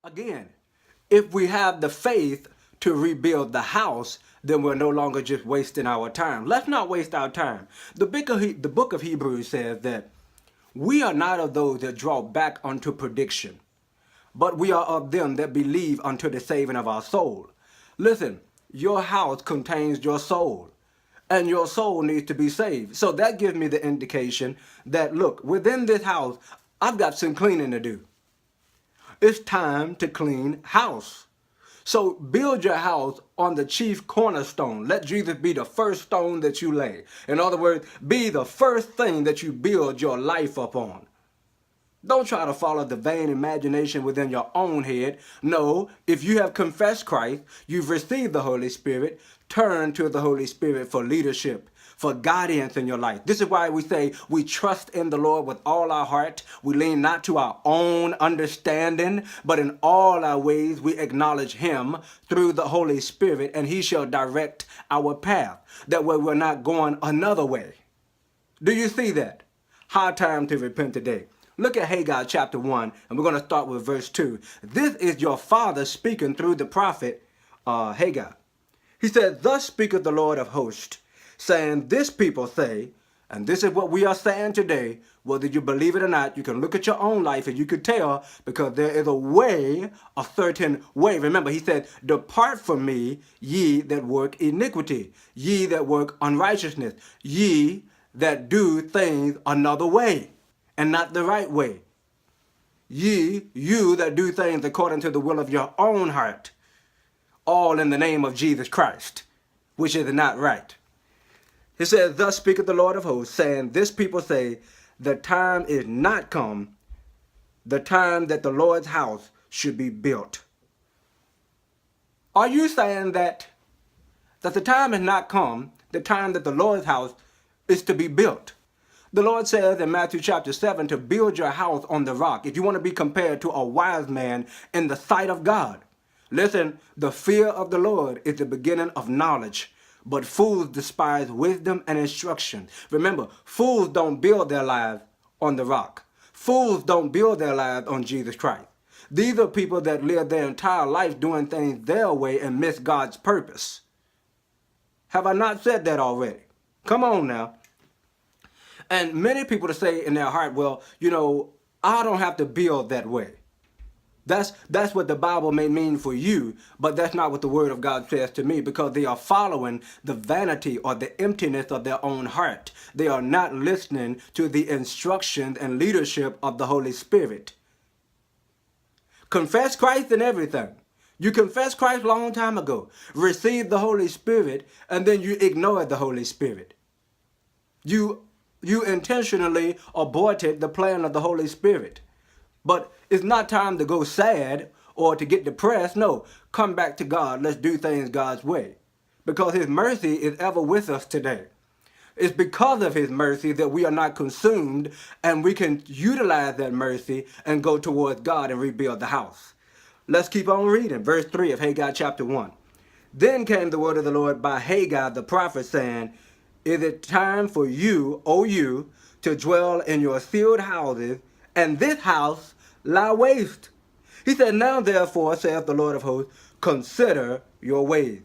Again, if we have the faith to rebuild the house, then we're no longer just wasting our time. Let's not waste our time. The book of Hebrews says that we are not of those that draw back unto prediction, but we are of them that believe unto the saving of our soul. Listen, your house contains your soul, and your soul needs to be saved. So that gives me the indication that, look, within this house, I've got some cleaning to do. It's time to clean house. So build your house on the chief cornerstone. Let Jesus be the first stone that you lay. In other words, be the first thing that you build your life upon. Don't try to follow the vain imagination within your own head. No, if you have confessed Christ, you've received the Holy Spirit, turn to the Holy Spirit for leadership, for guidance in your life. This is why we say we trust in the Lord with all our heart. We lean not to our own understanding, but in all our ways we acknowledge Him through the Holy Spirit, and He shall direct our path. That way we're not going another way. Do you see that? High time to repent today. Look at Haggai chapter 1, and we're going to start with verse 2. This is your father speaking through the prophet Haggai. He said, "Thus speaketh the Lord of hosts, saying, this people say," and this is what we are saying today, whether you believe it or not, you can look at your own life and you could tell, because there is a way, a certain way. Remember, he said, "Depart from me, ye that work iniquity, ye that work unrighteousness, ye that do things another way, and not the right way. You that do things according to the will of your own heart, all in the name of Jesus Christ, which is not right." He says, "Thus speaketh the Lord of hosts, saying, this people say, the time is not come, the time that the Lord's house should be built." Are you saying that the time has not come, the time that the Lord's house is to be built? The Lord says in Matthew chapter 7 to build your house on the rock if you want to be compared to a wise man in the sight of God. Listen, the fear of the Lord is the beginning of knowledge, but fools despise wisdom and instruction. Remember, fools don't build their lives on the rock. Fools don't build their lives on Jesus Christ. These are people that live their entire life doing things their way and miss God's purpose. Have I not said that already? Come on now. And many people to say in their heart, well, I don't have to build that way. That's what the Bible may mean for you, but that's not what the Word of God says to me, because they are following the vanity or the emptiness of their own heart. They are not listening to the instructions and leadership of the Holy Spirit. Confess Christ in everything. You confessed Christ a long time ago, received the Holy Spirit, and then you ignored the Holy Spirit. You intentionally aborted the plan of the Holy Spirit. But it's not time to go sad or to get depressed. No, come back to God. Let's do things God's way, because His mercy is ever with us today. It's because of His mercy that we are not consumed, and we can utilize that mercy and go towards God and rebuild the house. Let's keep on reading. Verse 3 of Haggai chapter 1. "Then came the word of the Lord by Haggai the prophet, saying, is it time for you, O you, to dwell in your sealed houses, and this house lie waste? He said, now therefore, saith the Lord of hosts, consider your ways.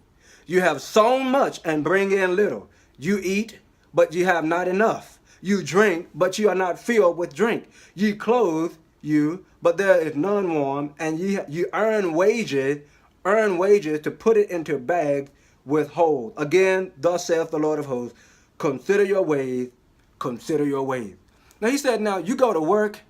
You have sown much and bring in little. You eat, but ye have not enough. You drink, but ye are not filled with drink. Ye clothe you, but there is none warm, and ye earn wages to put it into bags with holes. Again, thus saith the Lord of hosts, consider your ways, consider your ways." Now he said, now you go to work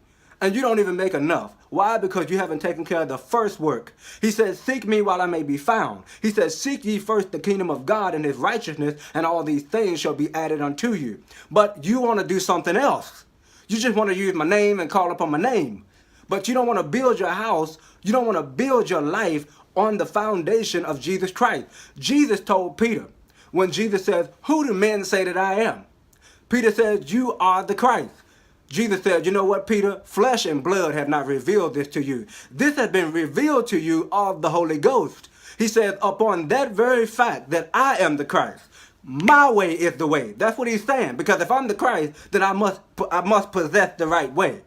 and you don't even make enough. Why? Because you haven't taken care of the first work. He says, seek me while I may be found. He says, seek ye first the kingdom of God and His righteousness, and all these things shall be added unto you. But you want to do something else. You just want to use my name and call upon my name. But you don't want to build your house. You don't want to build your life on the foundation of Jesus Christ. Jesus told Peter, when Jesus says, who do men say that I am? Peter says, you are the Christ. Jesus said, you know what, Peter? Flesh and blood have not revealed this to you. This has been revealed to you of the Holy Ghost. He says, upon that very fact that I am the Christ, my way is the way. That's what he's saying. Because if I'm the Christ, then I must possess the right way.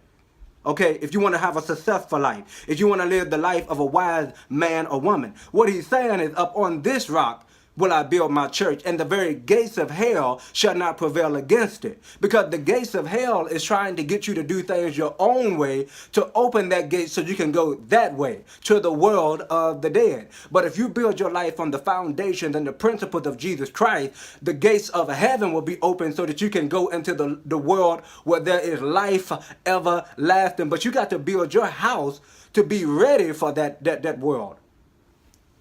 Okay, if you want to have a successful life, if you want to live the life of a wise man or woman, what he's saying is, up on this rock will I build my church, and the very gates of hell shall not prevail against it. Because the gates of hell is trying to get you to do things your own way, to open that gate so you can go that way to the world of the dead. But if you build your life on the foundations and the principles of Jesus Christ, the gates of heaven will be open so that you can go into the world where there is life everlasting. But you got to build your house to be ready for that world.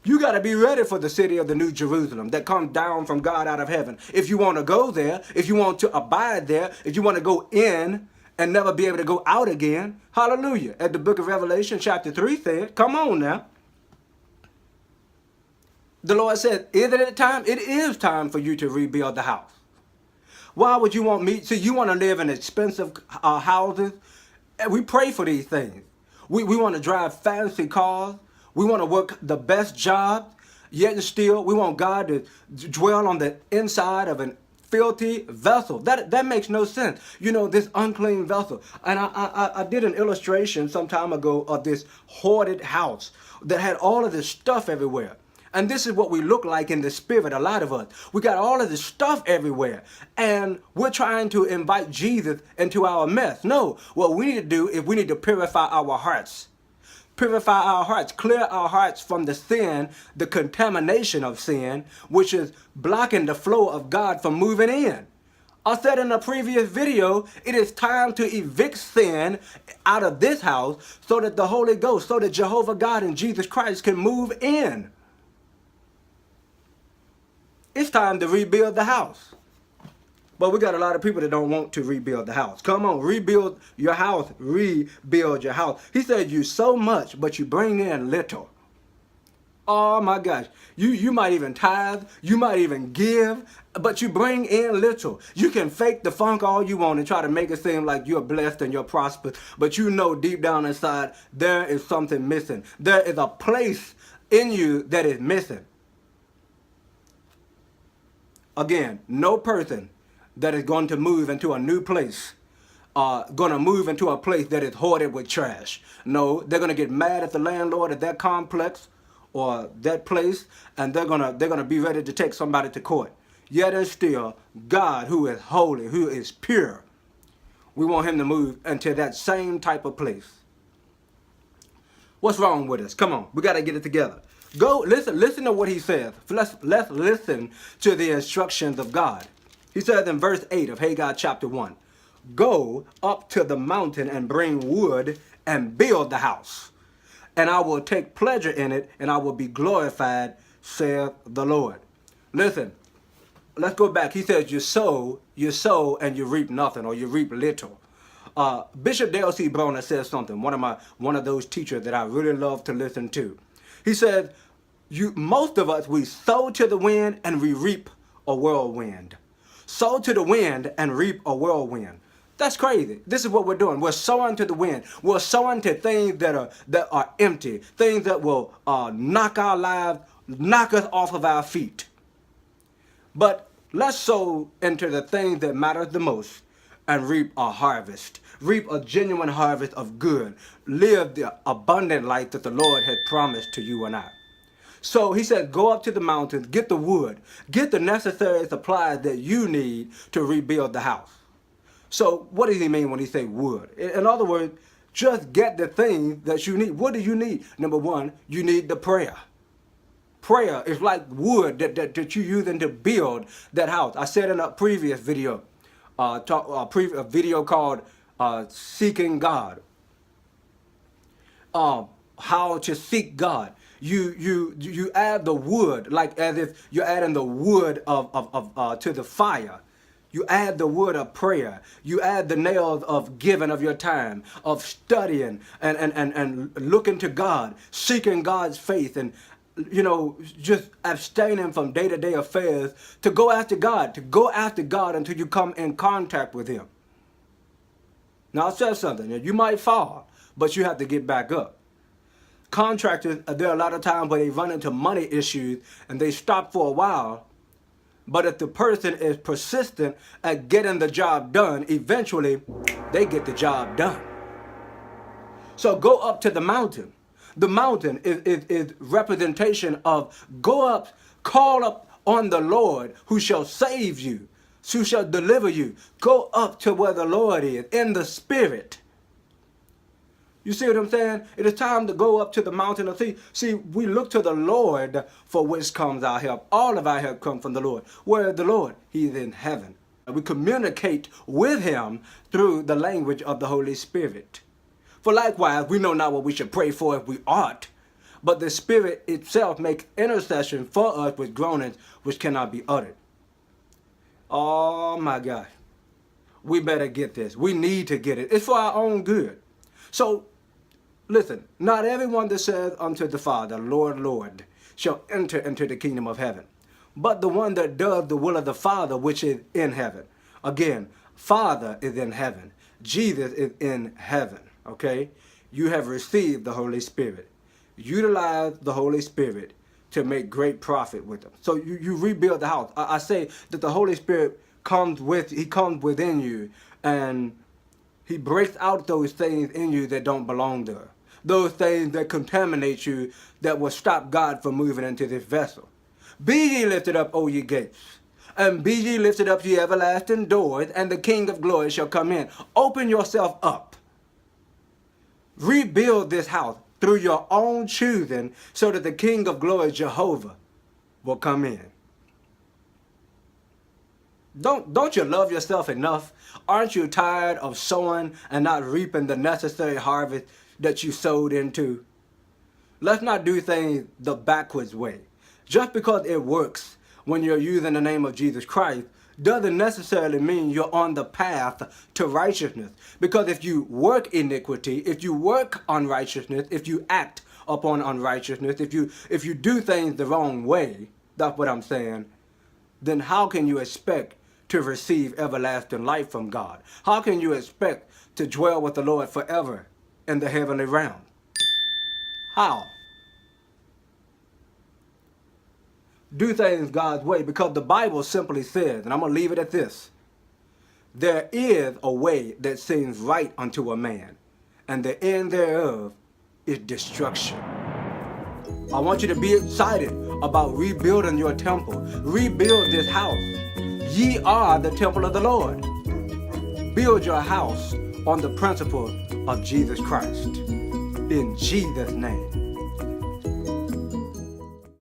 You got to be ready for the city of the New Jerusalem that comes down from God out of heaven. If you want to go there, if you want to abide there, if you want to go in and never be able to go out again, hallelujah. As the book of Revelation chapter 3 said, come on now. The Lord said, is it time? It is time for you to rebuild the house. Why would you want me? See, you want to live in expensive houses. We pray for these things. We want to drive fancy cars. We want to work the best job, yet and still we want God to dwell on the inside of an filthy vessel. That makes no sense. You know, this unclean vessel. And I did an illustration some time ago of this hoarded house that had all of this stuff everywhere. And this is what we look like in the spirit, a lot of us. We got all of this stuff everywhere. And we're trying to invite Jesus into our mess. No, what we need to do is we need to purify our hearts. Purify our hearts, clear our hearts from the sin, the contamination of sin, which is blocking the flow of God from moving in. I said in a previous video, it is time to evict sin out of this house so that the Holy Ghost, so that Jehovah God and Jesus Christ can move in. It's time to rebuild the house. But we got a lot of people that don't want to rebuild the house. Come on, rebuild your house. Rebuild your house. He said you sow much, but you bring in little. Oh my gosh. You might even tithe. You might even give, but you bring in little. You can fake the funk all you want and try to make it seem like you're blessed and you're prosperous. But you know deep down inside, there is something missing. There is a place in you that is missing. Again, no person that is going to move into a new place, going to move into a place that is hoarded with trash. No, they're going to get mad at the landlord at that complex or that place, and they're gonna be ready to take somebody to court. Yet and still, God, who is holy, who is pure, we want him to move into that same type of place. What's wrong with us? Come on, we got to get it together. Go listen to what he says. Let's listen to the instructions of God. He says in verse 8 of Haggai chapter 1, go up to the mountain and bring wood and build the house, and I will take pleasure in it, and I will be glorified, saith the Lord. Listen, let's go back. He says you sow, and you reap nothing, or you reap little. Bishop Dale C. Broner says something, one of those teachers that I really love to listen to. He said, most of us, we sow to the wind and we reap a whirlwind. Sow to the wind and reap a whirlwind. That's crazy. This is what we're doing. We're sowing to the wind. We're sowing to things that are empty, things that will knock our lives, knock us off of our feet. But let's sow into the things that matter the most and reap a harvest. Reap a genuine harvest of good. Live the abundant life that the Lord had promised to you and I. So he said, go up to the mountains, get the wood, get the necessary supplies that you need to rebuild the house. So what does he mean when he say wood? In other words, just get the things that you need. What do you need? Number one, you need the prayer. Prayer is like wood that you're using to build that house. I said in a previous video, a video called Seeking God. How to seek God. You add the wood, like as if you're adding the wood to the fire. You add the wood of prayer. You add the nails of giving of your time, of studying and looking to God, seeking God's faith, and just abstaining from day-to-day affairs to go after God until you come in contact with him. Now I said something, you might fall, but you have to get back up. Contractors, there are a lot of times where they run into money issues and they stop for a while. But if the person is persistent at getting the job done, eventually they get the job done. So go up to the mountain. The mountain is representation of go up, call up on the Lord who shall save you, who shall deliver you. Go up to where the Lord is in the spirit. You see what I'm saying? It is time to go up to the mountain of sea. See, we look to the Lord for which comes our help. All of our help comes from the Lord. Where is the Lord? He is in heaven. We communicate with him through the language of the Holy Spirit. For likewise, we know not what we should pray for if we ought, but the Spirit itself makes intercession for us with groanings which cannot be uttered. Oh my God. We better get this. We need to get it. It's for our own good. So, listen, not everyone that says unto the Father, Lord, Lord, shall enter into the kingdom of heaven, but the one that does the will of the Father which is in heaven. Again, Father is in heaven. Jesus is in heaven. Okay? You have received the Holy Spirit. Utilize the Holy Spirit to make great profit with them. So you rebuild the house. I say that the Holy Spirit comes within you, and he breaks out those things in you that don't belong there. Those things that contaminate you, that will stop God from moving into this vessel. Be ye lifted up, O ye gates, and be ye lifted up, ye everlasting doors, and the King of glory shall come in. Open yourself up. Rebuild this house through your own choosing so that the King of glory, Jehovah, will come in. Don't you love yourself enough? Aren't you tired of sowing and not reaping the necessary harvest that you sowed into? Let's not do things the backwards way. Just because it works when you're using the name of Jesus Christ doesn't necessarily mean you're on the path to righteousness. Because if you work iniquity, if you work unrighteousness, if you act upon unrighteousness, if you do things the wrong way, that's what I'm saying, then how can you expect to receive everlasting life from God? How can you expect to dwell with the Lord forever in the heavenly realm? How? Do things God's way, because the Bible simply says, and I'm going to leave it at this, there is a way that seems right unto a man, and the end thereof is destruction. I want you to be excited about rebuilding your temple. Rebuild this house. Ye are the temple of the Lord. Build your house on the principle of Jesus Christ. In Jesus' name.